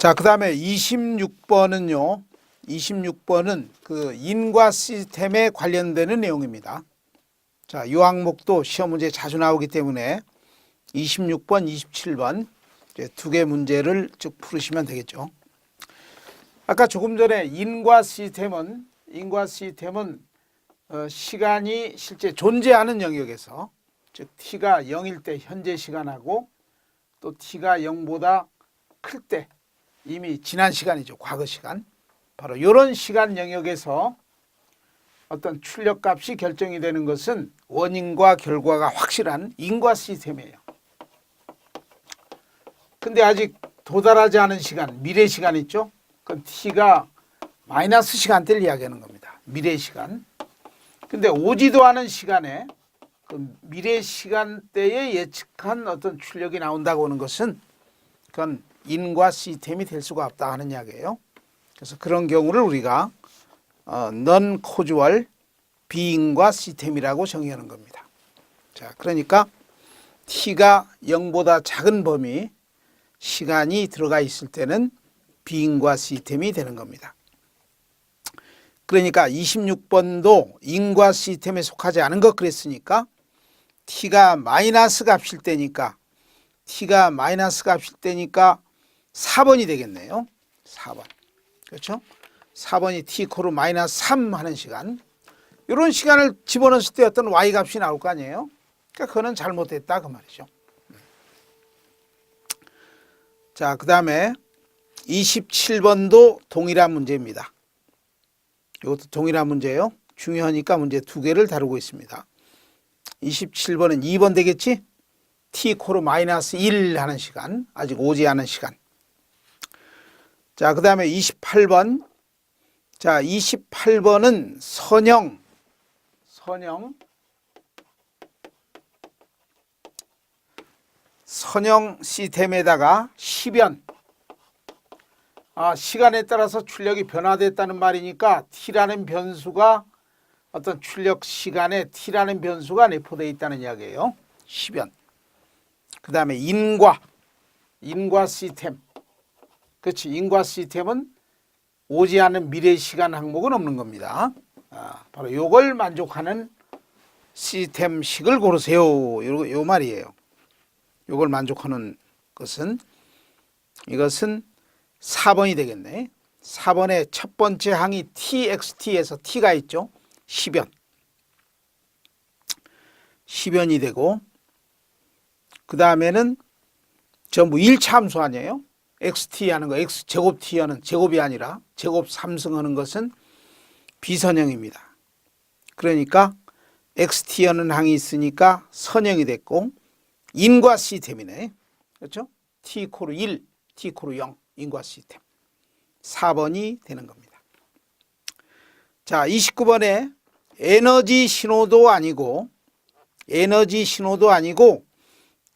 자, 그 다음에 26번은요. 26번은 그 인과 시스템에 관련되는 내용입니다. 자, 이 항목도 시험 문제에 자주 나오기 때문에 26번, 27번 두 개 문제를 쭉 풀으시면 되겠죠. 아까 조금 전에 인과 시스템은 시간이 실제 존재하는 영역에서, 즉 t가 0일 때 현재 시간하고 또 t가 0보다 클 때 이미 지난 시간이죠. 과거 시간. 바로 이런 시간 영역에서 어떤 출력값이 결정이 되는 것은 원인과 결과가 확실한 인과 시스템이에요. 근데 아직 도달하지 않은 시간, 미래 시간 있죠? 그건 t가 마이너스 시간대를 이야기하는 겁니다. 미래 시간. 근데 오지도 않은 시간에 그 미래 시간대에 예측한 어떤 출력이 나온다고 하는 것은 그건 인과 시스템이 될 수가 없다 하는 이야기예요. 그래서 그런 경우를 우리가 non causal 비인과 시스템이라고 정의하는 겁니다. 자, 그러니까 t가 0보다 작은 범위 시간이 들어가 있을 때는 비인과 시스템이 되는 겁니다. 그러니까 26번도 인과 시스템에 속하지 않은 것 그랬으니까 t가 마이너스 값일 때니까 4번이 되겠네요. 4번. 그렇죠? 4번이 t 코로 마이너스 3 하는 시간. 이런 시간을 집어넣었을 때 어떤 y 값이 나올 거 아니에요? 그러니까 그거는 잘못됐다 그 말이죠. 자, 그 다음에 27번도 동일한 문제입니다. 이것도 동일한 문제예요. 중요하니까 문제 두 개를 다루고 있습니다. 27번은 2번 되겠지? t 코로 마이너스 1 하는 시간. 아직 오지 않은 시간. 자, 그 다음에 28번. 자, 28번은 선형 시스템에다가 시변. 시간에 따라서 출력이 변화됐다는 말이니까 t라는 변수가 어떤 출력 시간에 t라는 변수가 내포되어 있다는 이야기예요. 시변. 그 다음에 인과 시스템. 그렇지. 인과 시스템은 오지 않은 미래 시간 항목은 없는 겁니다. 바로 이걸 만족하는 시스템식을 고르세요. 요 말이에요. 이걸 만족하는 것은 이것은 4번이 되겠네. 4번의 첫 번째 항이 txt에서 t가 있죠. 시변이 되고 그 다음에는 전부 1차 함수 아니에요. xt 하는 거, x 제곱 t 하는 제곱이 아니라 제곱 3승하는 것은 비선형입니다. 그러니까 xt 하는 항이 있으니까 선형이 됐고 인과 시스템이네. 그렇죠? t 코로 1, t 코로 0 인과 시스템. 4번이 되는 겁니다. 자, 29번에 에너지 신호도 아니고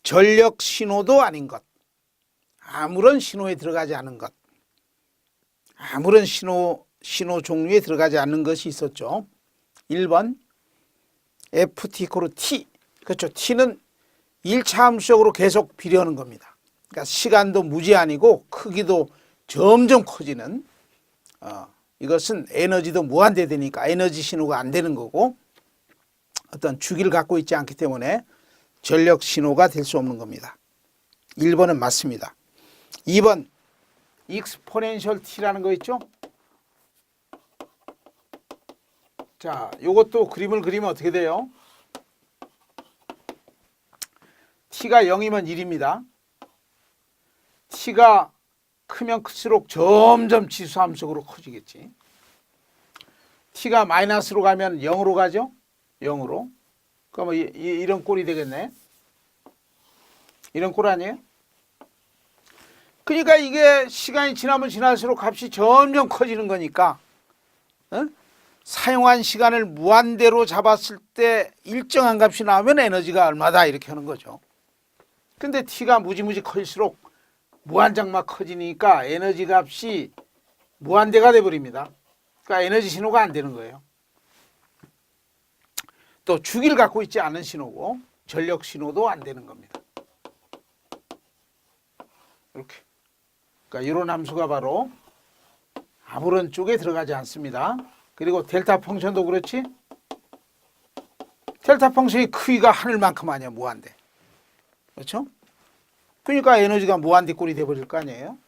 전력 신호도 아닌 것. 아무런 신호에 들어가지 않은 것. 아무런 신호 종류에 들어가지 않는 것이 있었죠. 1번 ft 코로 t. 그렇죠. t는 1차 함수적으로 계속 비례하는 겁니다. 그러니까 시간도 무제한이고 크기도 점점 커지는 이것은 에너지도 무한대되니까 에너지 신호가 안 되는 거고 어떤 주기를 갖고 있지 않기 때문에 전력 신호가 될 수 없는 겁니다. 1번은 맞습니다. 2번 익스포넨셜 t라는 거 있죠? 자, 요것도 그림을 그리면 어떻게 돼요? t가 0이면 1입니다. t가 크면 클수록 점점 지수함수적으로 커지겠지. t가 마이너스로 가면 0으로 가죠? 0으로. 그러면 이런 꼴이 되겠네. 이런 꼴 아니에요? 그러니까 이게 시간이 지나면 지날수록 값이 점점 커지는 거니까 사용한 시간을 무한대로 잡았을 때 일정한 값이 나오면 에너지가 얼마다 이렇게 하는 거죠. 근데 t가 무지무지 커질수록 무한장막 커지니까 에너지 값이 무한대가 돼버립니다. 그러니까 에너지 신호가 안 되는 거예요. 또 주기를 갖고 있지 않은 신호고 전력 신호도 안 되는 겁니다. 이렇게. 그러니까 이런 함수가 바로 아무런 쪽에 들어가지 않습니다. 그리고 델타 펑션도 그렇지. 델타 펑션의 크기가 하늘만큼 아니야. 무한대. 그렇죠? 그러니까 에너지가 무한대꼴이 돼버릴 거 아니에요.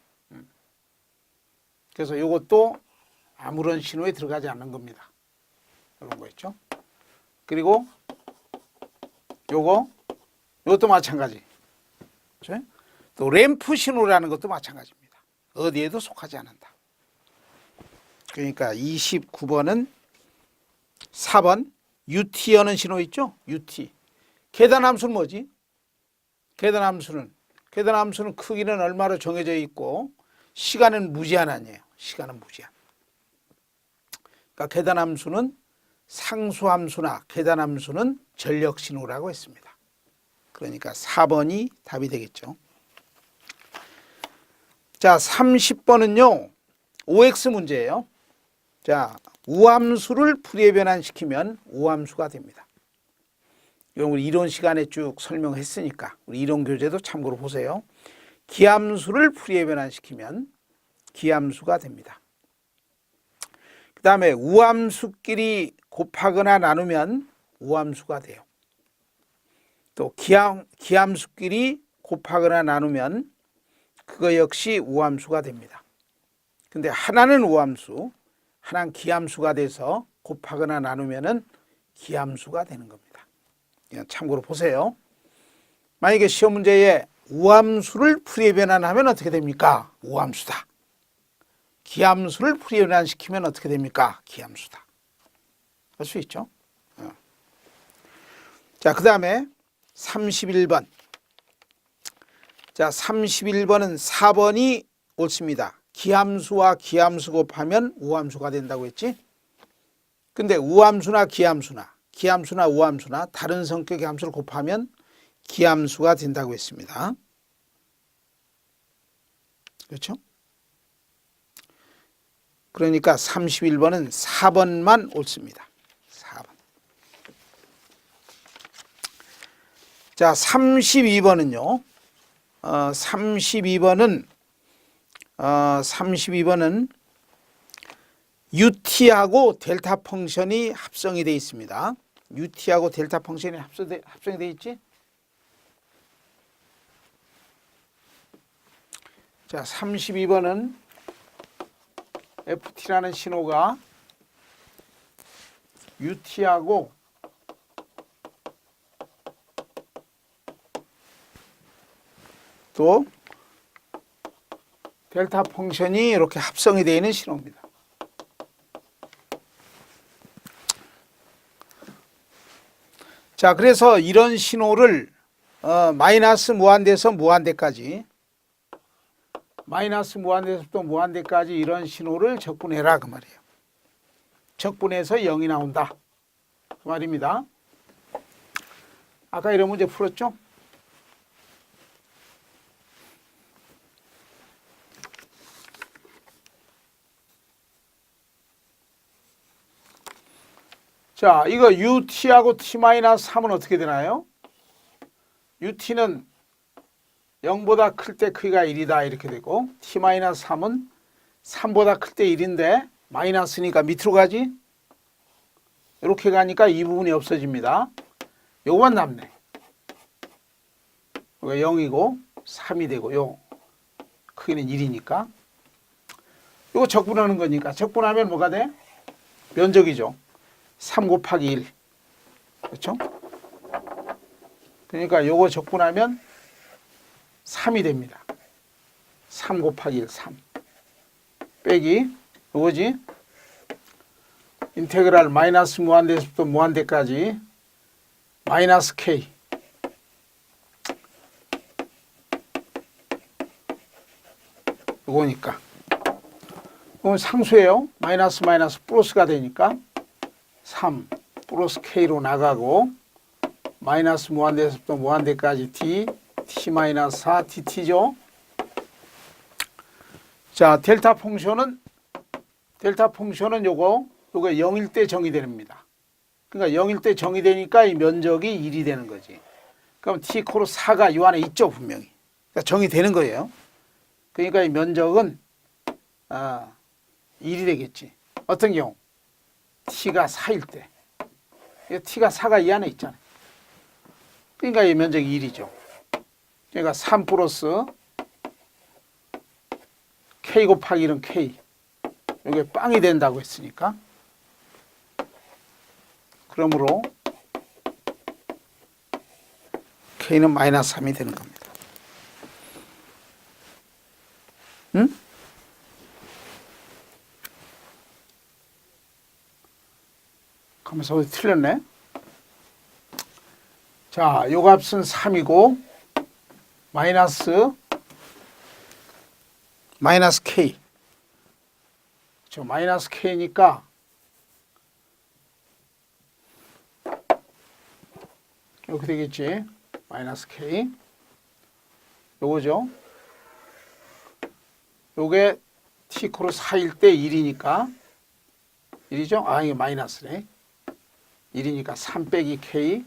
그래서 이것도 아무런 신호에 들어가지 않는 겁니다. 이런 거 있죠. 그리고 요것도 마찬가지. 그렇죠? 또 램프 신호라는 것도 마찬가지입니다. 어디에도 속하지 않는다. 그러니까 29번은 4번 UT라는 신호 있죠? UT. 계단함수는 뭐지? 계단함수는 크기는 얼마로 정해져 있고 시간은 무제한 아니에요. 시간은 무제한. 그러니까 계단함수는 상수함수나 계단함수는 전력신호라고 했습니다. 그러니까 4번이 답이 되겠죠. 자, 30번은요. OX 문제예요. 자, 우함수를 풀이에 변환시키면 우함수가 됩니다. 이건 우리 이론 시간에 쭉 설명했으니까 우리 이론 교재도 참고로 보세요. 기함수를 풀이에 변환시키면 기함수가 됩니다. 그 다음에 우함수끼리 곱하거나 나누면 우함수가 돼요. 또 기함수끼리 곱하거나 나누면 그거 역시 우함수가 됩니다. 근데 하나는 우함수, 하나는 기함수가 돼서 곱하거나 나누면은 기함수가 되는 겁니다. 이건 참고로 보세요. 만약에 시험 문제에 우함수를 풀이에 변환하면 어떻게 됩니까? 우함수다. 기함수를 풀이에 변환시키면 어떻게 됩니까? 기함수다. 할 수 있죠. 자, 그 다음에 31번. 자, 31번은 4번이 옳습니다. 기함수와 기함수 곱하면 우함수가 된다고 했지? 근데 우함수나 우함수나 다른 성격의 함수를 곱하면 기함수가 된다고 했습니다. 그렇죠? 그러니까 31번은 4번만 옳습니다. 4번. 자, 32번은요. 32번은 UT하고 델타 펑션이 합성이 되어 있습니다. UT하고 델타 펑션이 합성이 되어 있지? 자, 32번은 FT라는 신호가 UT하고 또 델타 펑션이 이렇게 합성이 되어 있는 신호입니다. 자, 그래서 이런 신호를 마이너스 무한대에서 무한대까지 마이너스 무한대에서부터 무한대까지 이런 신호를 적분해라 그 말이에요. 적분해서 0이 나온다 그 말입니다. 아까 이런 문제 풀었죠? 자, 이거 UT하고 T-3은 어떻게 되나요? UT는 0보다 클 때 크기가 1이다 이렇게 되고 T-3은 3보다 클 때 1인데 마이너스니까 밑으로 가지? 이렇게 가니까 이 부분이 없어집니다. 요거만 남네. 이거 0이고 3이 되고 요 크기는 1이니까 이거 적분하는 거니까 적분하면 뭐가 돼? 면적이죠. 3 곱하기 1. 그렇죠? 그러니까 요거 적분하면 3이 됩니다. 3 곱하기 1, 3. 빼기 요거지? 인테그랄 마이너스 무한대에서부터 무한대까지 마이너스 K. 요거니까. 이건 상수예요. 마이너스 플러스가 되니까 3 플러스 K로 나가고 마이너스 무한대에서부터 무한대까지 D, T-4, DT죠. 자, 델타 펑션은 요거 0일 때 정의됩니다. 그러니까 0일 때 정의되니까 이 면적이 1이 되는 거지. 그럼 T 코로 4가 이 안에 있죠, 분명히. 그러니까 정의되는 거예요. 그러니까 이 면적은 1이 되겠지. 어떤 경우? t가 4일 때. t가 4가 이 안에 있잖아요. 그러니까 이 면적이 1이죠. 그러니까 3 플러스 k 곱하기 1은 k. 이게 빵이 된다고 했으니까. 그러므로 k는 마이너스 3이 되는 겁니다. 응? 가면서 어디 틀렸네? 자, 요 값은 3이고 마이너스 k. 그렇죠. 마이너스 k니까 이렇게 되겠지. 마이너스 k. 요거죠. 요게 t 코로 4일 때 1이니까 1이죠? 아, 이게 마이너스네. 1이니까 3 빼기 k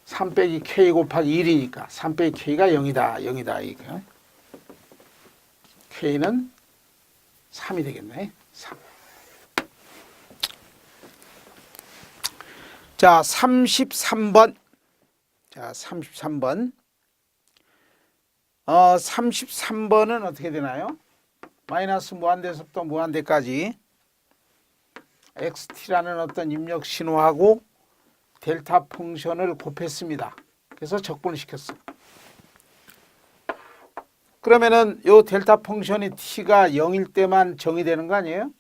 3 빼기 k 곱하기 1이니까 3 빼기 k가 0이다. 0이다. 이거. k는 3이 되겠네. 3. 자, 33번. 자, 33번. 33번은 어떻게 되나요? 마이너스 무한대에서부터 무한대까지 xt라는 어떤 입력 신호하고 델타 펑션을 곱했습니다. 그래서 적분을 시켰어요. 그러면은 요 델타 펑션이 t가 0일 때만 정의되는 거 아니에요?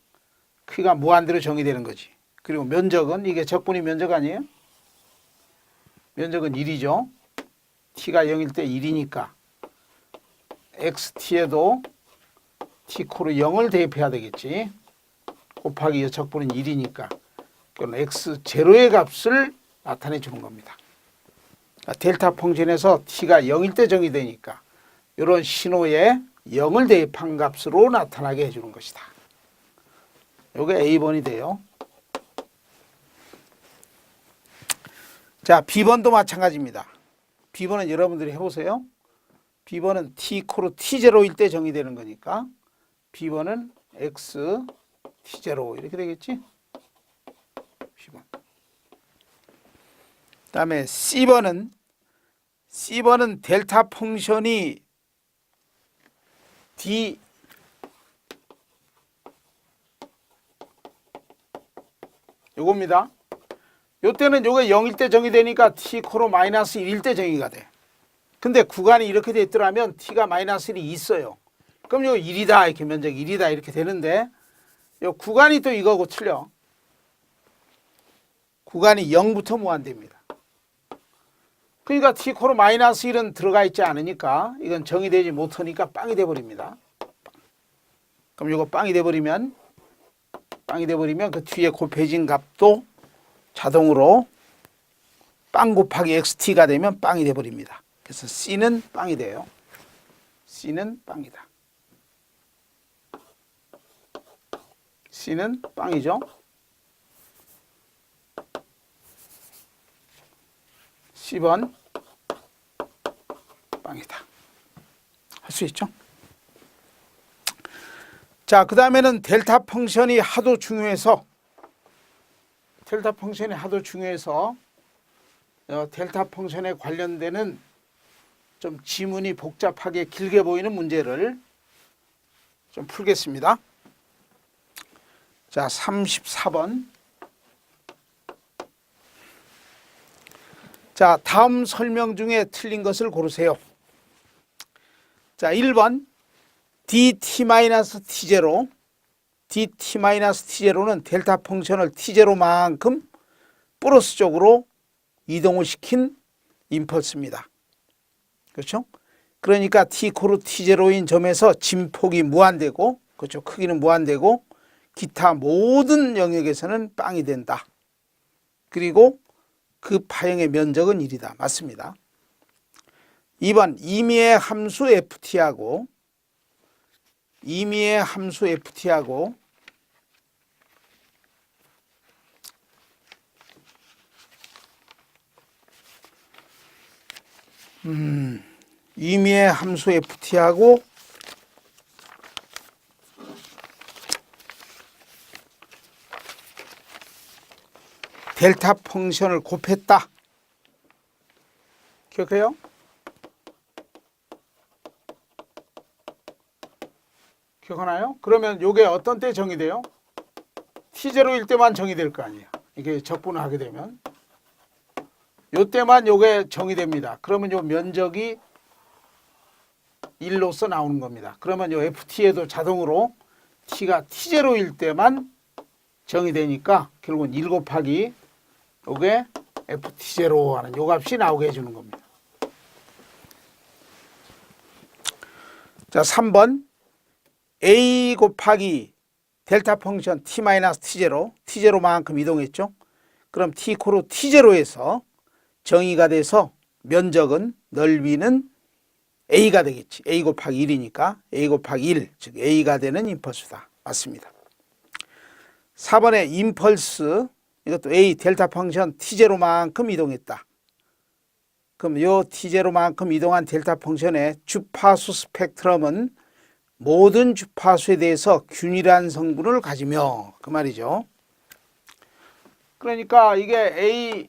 크기가 무한대로 정의되는 거지. 그리고 면적은 이게 적분이 면적 아니에요? 면적은 1이죠. t가 0일 때 1이니까 xt에도 t 코로 0을 대입해야 되겠지. 곱하기 이 적분은 1이니까 그건 x0의 값을 나타내 주는 겁니다. 델타 펑션에서 t가 0일 때 정의되니까 이런 신호에 0을 대입한 값으로 나타나게 해주는 것이다. 이게 A번이 돼요. 자, B번도 마찬가지입니다. B번은 여러분들이 해보세요. B번은 t 코로 t0일 때 정의되는 거니까 B번은 x t0 이렇게 되겠지. B번. 그 다음에 C번은 델타 펑션이 d 요겁니다. 요때는 요게 0일 때 정의되니까 t 코로 마이너스 1일 때 정의가 돼. 근데 구간이 이렇게 돼 있더라면 t가 마이너스 1이 있어요. 그럼 요 1이다 이렇게 면적 1이다 이렇게 되는데 요 구간이 또 이거하고 틀려. 구간이 0부터 무한대입니다. 그러니까 t 코로 마이너스 1은 들어가 있지 않으니까 이건 정의되지 못하니까 빵이 돼버립니다. 그럼 이거 빵이 돼버리면 그 뒤에 곱해진 값도 자동으로 빵 곱하기 xt가 되면 빵이 돼버립니다. 그래서 C는 빵이 돼요. C는 빵이다. C는 빵이죠. C번 빵이다. 할 수 있죠? 자, 그 다음에는 델타 펑션이 하도 중요해서 델타 펑션에 관련되는 좀 지문이 복잡하게 길게 보이는 문제를 좀 풀겠습니다. 자, 34번. 자, 다음 설명 중에 틀린 것을 고르세요. 자, 1번 dt-t0 dt-t0는 델타 펑션을 t0만큼 플러스 쪽으로 이동을 시킨 임펄스입니다. 그렇죠? 그러니까 t 코로 t0인 점에서 진폭이 무한되고, 그렇죠? 크기는 무한되고 기타 모든 영역에서는 빵이 된다. 그리고 그 파형의 면적은 1이다. 맞습니다. 2번 임의의 함수 ft하고 임의의 함수 ft하고 델타 펑션을 곱했다. 기억해요? 기억하나요? 그러면 이게 어떤 때 정의돼요? T0일 때만 정의될 거 아니에요. 이게 적분을 하게 되면. 요때만 요게 정의됩니다. 그러면 요 면적이 1로서 나오는 겁니다. 그러면 요 FT에도 자동으로 T가 T0일 때만 정의되니까 결국은 1 곱하기 요게 FT0 하는 요 값이 나오게 해주는 겁니다. 자, 3번. A 곱하기 델타 펑션 T-T0, T0만큼 이동했죠. 그럼 T 코로 T0에서 정의가 돼서 면적은 넓이는 A가 되겠지. A 곱하기 1이니까 A 곱하기 1, 즉 A가 되는 임펄스다. 맞습니다. 4번에 임펄스, 이것도 A 델타 펑션 T0만큼 이동했다. 그럼 이 T0만큼 이동한 델타 펑션의 주파수 스펙트럼은 모든 주파수에 대해서 균일한 성분을 가지며, 그 말이죠. 그러니까 이게 A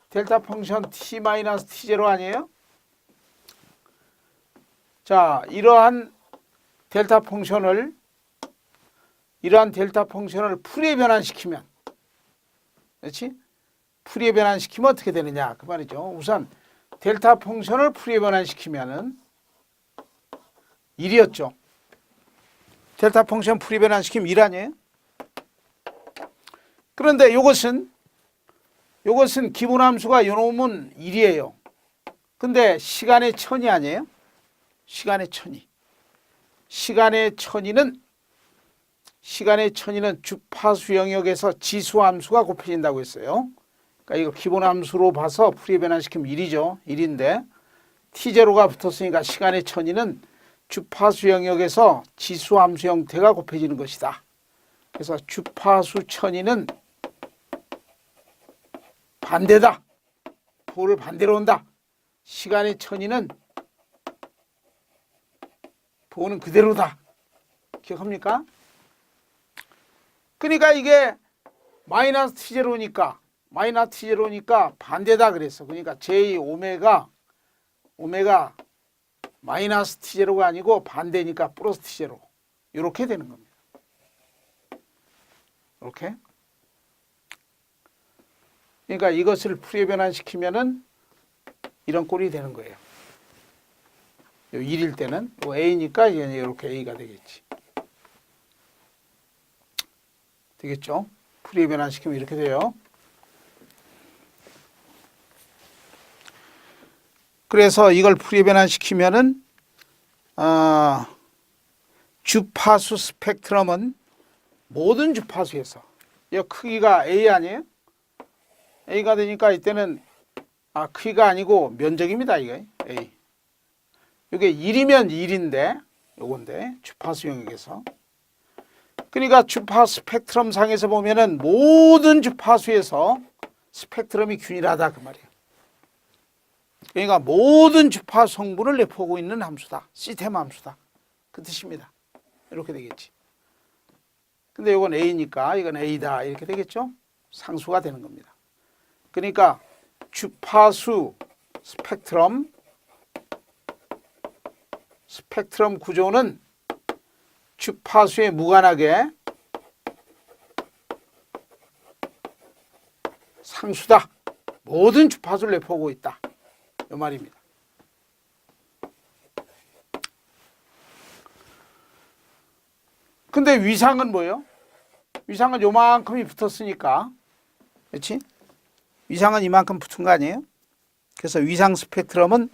델타 펑션 T-T0 아니에요? 자, 이러한 델타 펑션을 풀이에 변환시키면, 그렇지? 풀이에 변환시키면 어떻게 되느냐, 그 말이죠. 우선 델타 펑션을 풀이에 변환시키면은 1이었죠. 델타 펑션 풀이 변환시키면 1 아니에요? 그런데 이것은 기본함수가 요놈은 1이에요. 근데 시간의 천이 아니에요? 시간의 천이는 주파수 영역에서 지수함수가 곱해진다고 했어요. 그러니까 이거 기본함수로 봐서 풀이 변환시키면 1이죠. 1인데 T0가 붙었으니까 시간의 천이는 주파수 영역에서 지수함수 형태가 곱해지는 것이다. 그래서 주파수 천이는 반대다. 볼을 반대로 온다. 시간의 천이는 볼은 그대로다. 기억합니까? 그러니까 이게 마이너스 T0니까 반대다 그랬어. 그러니까 J 오메가 마이너스 T0가 아니고 반대니까 플러스 T0 이렇게 되는 겁니다. 이렇게. 그러니까 이것을 풀이에 변환시키면은 이런 꼴이 되는 거예요. 1일 때는 A니까 이렇게 A가 되겠지. 되겠죠? 풀이에 변환시키면 이렇게 돼요. 그래서 이걸 풀이에 변환시키면은 주파수 스펙트럼은 모든 주파수에서, 이 크기가 A 아니에요? A가 되니까 이때는 크기가 아니고 면적입니다. 이게 A. 이게 1이면 1인데 요건데 주파수 영역에서. 그러니까 주파수 스펙트럼 상에서 보면은 모든 주파수에서 스펙트럼이 균일하다 그 말이에요. 그러니까 모든 주파수 성분을 내포하고 있는 함수다. 시스템 함수다. 그 뜻입니다. 이렇게 되겠지. 근데 이건 A니까 이건 A다 이렇게 되겠죠. 상수가 되는 겁니다. 그러니까 주파수 스펙트럼 구조는 주파수에 무관하게 상수다. 모든 주파수를 내포하고 있다. 이 말입니다. 근데 위상은 뭐예요? 위상은 요만큼이 붙었으니까, 그렇지? 위상은 이만큼 붙은 거 아니에요? 그래서 위상 스펙트럼은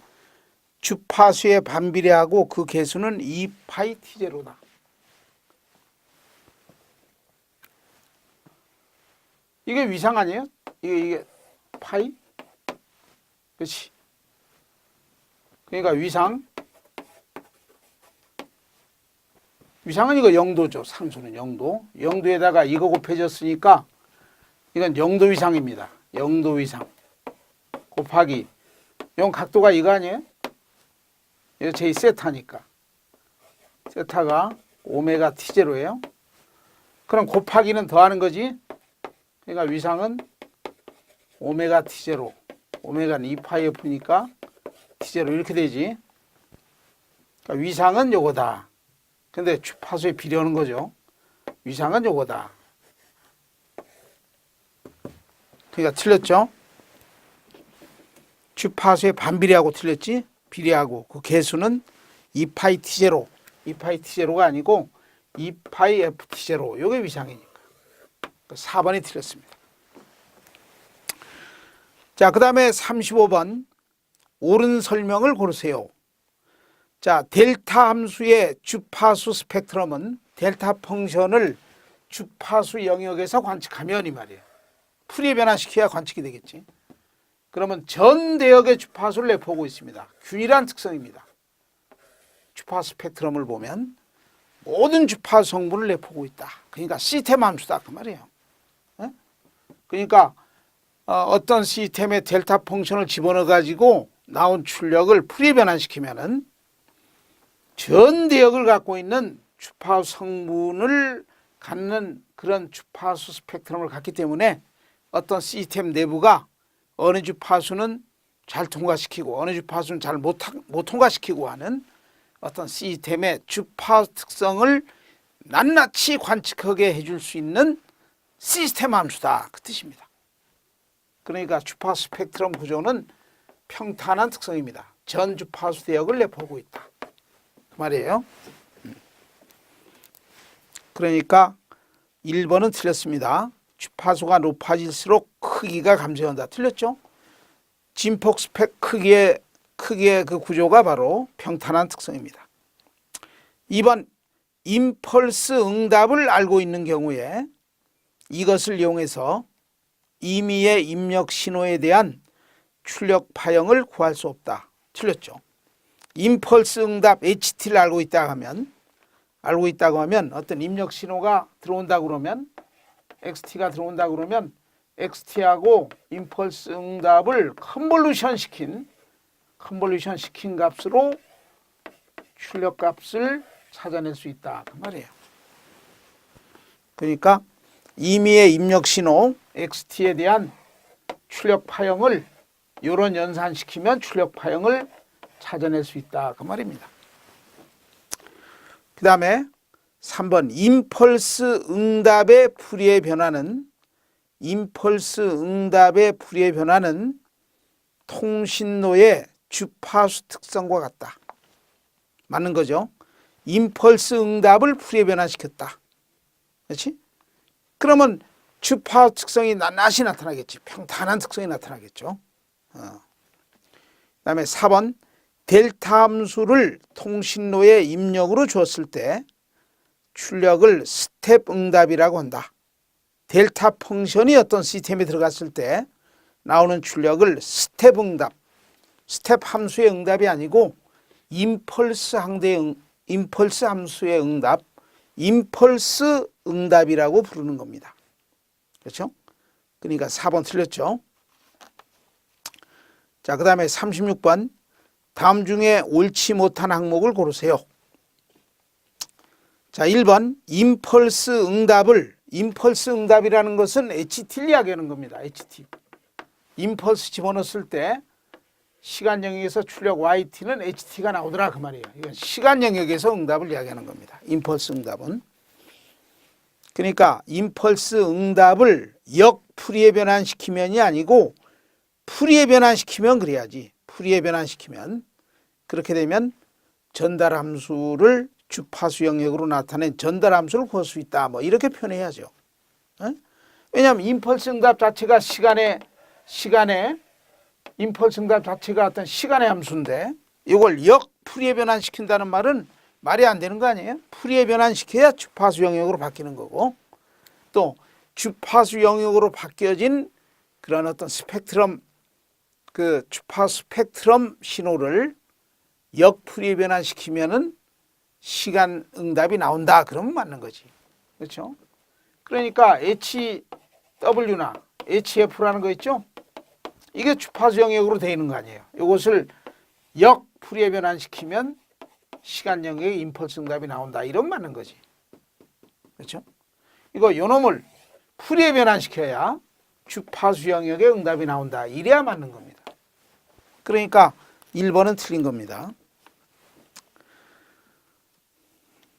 주파수에 반비례하고 그 개수는 2파이 T0다. 이게 위상 아니에요? 이게 파이? 그렇지? 그러니까 위상은 이거 0도죠. 상수는 0도. 0도에다가 이거 곱해졌으니까 이건 0도 위상입니다. 0도 위상 곱하기 요 각도가 이거 아니에요? 이거 제 세타니까. 세타가 오메가 T0예요. 그럼 곱하기는 더하는 거지. 그러니까 위상은 오메가 T0. 오메가는 2파이F니까 T0 이렇게 되지. 그러니까 위상은 요거다. 근데 주파수에 비례하는 거죠. 위상은 요거다. 그러니까 틀렸죠. 주파수에 반비례하고 틀렸지. 비례하고 그 개수는 2파이 T0. 2파이 T0가 아니고 2파이 FT0. 요게 위상이니까. 4번이 틀렸습니다. 자, 그 다음에 35번. 옳은 설명을 고르세요. 자, 델타 함수의 주파수 스펙트럼은 델타 펑션을 주파수 영역에서 관측하면 이 말이에요. 풀이에 변화시켜야 관측이 되겠지. 그러면 전 대역의 주파수를 내포하고 있습니다. 균일한 특성입니다. 주파수 스펙트럼을 보면 모든 주파수 성분을 내포하고 있다. 그러니까 시스템 함수다 그 말이에요. 그러니까 어떤 시스템에 델타 펑션을 집어넣어 가지고 나온 출력을 풀이에 변환시키면은 전 대역을 갖고 있는 주파수 성분을 갖는 그런 주파수 스펙트럼을 갖기 때문에 어떤 시스템 내부가 어느 주파수는 잘 통과시키고 어느 주파수는 잘 못 통과시키고 하는 어떤 시스템의 주파수 특성을 낱낱이 관측하게 해줄 수 있는 시스템 함수다 그 뜻입니다. 그러니까 주파수 스펙트럼 구조는 평탄한 특성입니다. 전 주파수 대역을 내포하고 있다 그 말이에요. 그러니까 1번은 틀렸습니다. 주파수가 높아질수록 크기가 감소한다. 틀렸죠? 진폭 스펙 크기의 그 구조가 바로 평탄한 특성입니다. 2번 임펄스 응답을 알고 있는 경우에 이것을 이용해서 임의의 입력 신호에 대한 출력 파형을 구할 수 없다. 틀렸죠? 임펄스 응답 HT를 알고 있다고 하면 어떤 입력 신호가 들어온다고 그러면 XT가 들어온다고 그러면 XT하고 임펄스 응답을 컨볼루션 시킨 값으로 출력 값을 찾아낼 수 있다 그 말이에요. 그러니까 임의의 입력 신호 XT에 대한 출력 파형을 이런 연산시키면 출력 파형을 찾아낼 수 있다 그 말입니다. 그 다음에 3번 임펄스 응답의 풀이의 변화는 통신로의 주파수 특성과 같다. 맞는 거죠? 임펄스 응답을 풀이에 변화시켰다. 그렇지? 그러면 주파수 특성이 낱낱이 나타나겠지. 평탄한 특성이 나타나겠죠. 그다음에 4번 델타 함수를 통신로에 입력으로 주었을 때 출력을 스텝 응답이라고 한다. 델타 펑션이 어떤 시스템에 들어갔을 때 나오는 출력을 스텝 응답, 스텝 함수의 응답이 아니고 임펄스 함수의 응답, 임펄스 응답이라고 부르는 겁니다. 그렇죠? 그러니까 4번 틀렸죠. 자, 그 다음에 36번 다음 중에 옳지 못한 항목을 고르세요. 자, 1번 임펄스 응답이라는 것은 HT를 이야기하는 겁니다. HT. 임펄스 집어넣었을 때 시간 영역에서 출력 YT는 HT가 나오더라 그 말이에요. 이건 시간 영역에서 응답을 이야기하는 겁니다. 임펄스 응답은. 그러니까 임펄스 응답을 역풀이에 변환시키면이 아니고 풀이에 변환시키면 그래야지. 풀이에 변환시키면 그렇게 되면 전달 함수를 주파수 영역으로 나타낸 전달 함수를 구할 수 있다. 뭐 이렇게 표현해야죠. 왜냐하면 임펄스 응답 자체가 시간에 임펄스 응답 자체가 어떤 시간의 함수인데 이걸 역풀이에 변환시킨다는 말은 말이 안 되는 거 아니에요? 풀이에 변환시켜야 주파수 영역으로 바뀌는 거고 또 주파수 영역으로 바뀌어진 그런 어떤 스펙트럼 그 주파수 스펙트럼 신호를 역풀이에 변환시키면은 시간 응답이 나온다. 그러면 맞는 거지. 그렇죠? 그러니까 HW나 HF라는 거 있죠? 이게 주파수 영역으로 되어 있는 거 아니에요. 이것을 역 풀이에 변환시키면 시간 영역의 임펄스 응답이 나온다. 이런 맞는 거지. 그렇죠? 이거 요놈을 풀이에 변환시켜야 주파수 영역의 응답이 나온다. 이래야 맞는 겁니다. 그러니까 1번은 틀린 겁니다.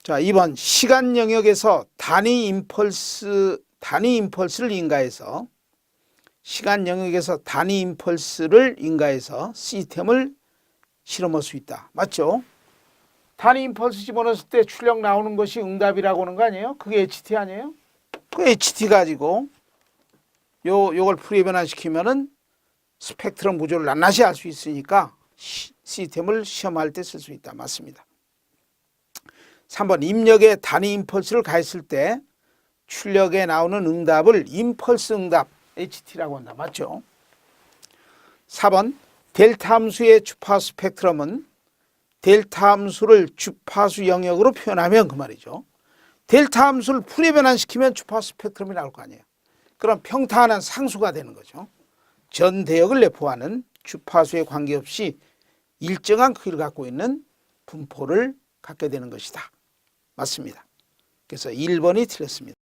자, 2번 시간 영역에서 단위 임펄스를 인가해서 시간 영역에서 단위 임펄스를 인가해서 시스템을 실험할 수 있다. 맞죠? 단위 임펄스 집어넣었을 때 출력 나오는 것이 응답이라고 하는 거 아니에요? 그게 HT 아니에요? 그 HT 가지고 요걸 풀이에 변환시키면은 스펙트럼 구조를 낱낱이 알 수 있으니까 시스템을 시험할 때 쓸 수 있다. 맞습니다. 3번 입력에 단위 임펄스를 가했을 때 출력에 나오는 응답을 임펄스 응답 HT라고 한다. 맞죠? 4번 델타 함수의 주파수 스펙트럼은 델타 함수를 주파수 영역으로 표현하면 그 말이죠. 델타 함수를 풀이에 변환시키면 주파수 스펙트럼이 나올 거 아니에요. 그럼 평탄한 상수가 되는 거죠. 전 대역을 내포하는 주파수에 관계없이 일정한 크기를 갖고 있는 분포를 갖게 되는 것이다. 맞습니다. 그래서 1번이 틀렸습니다.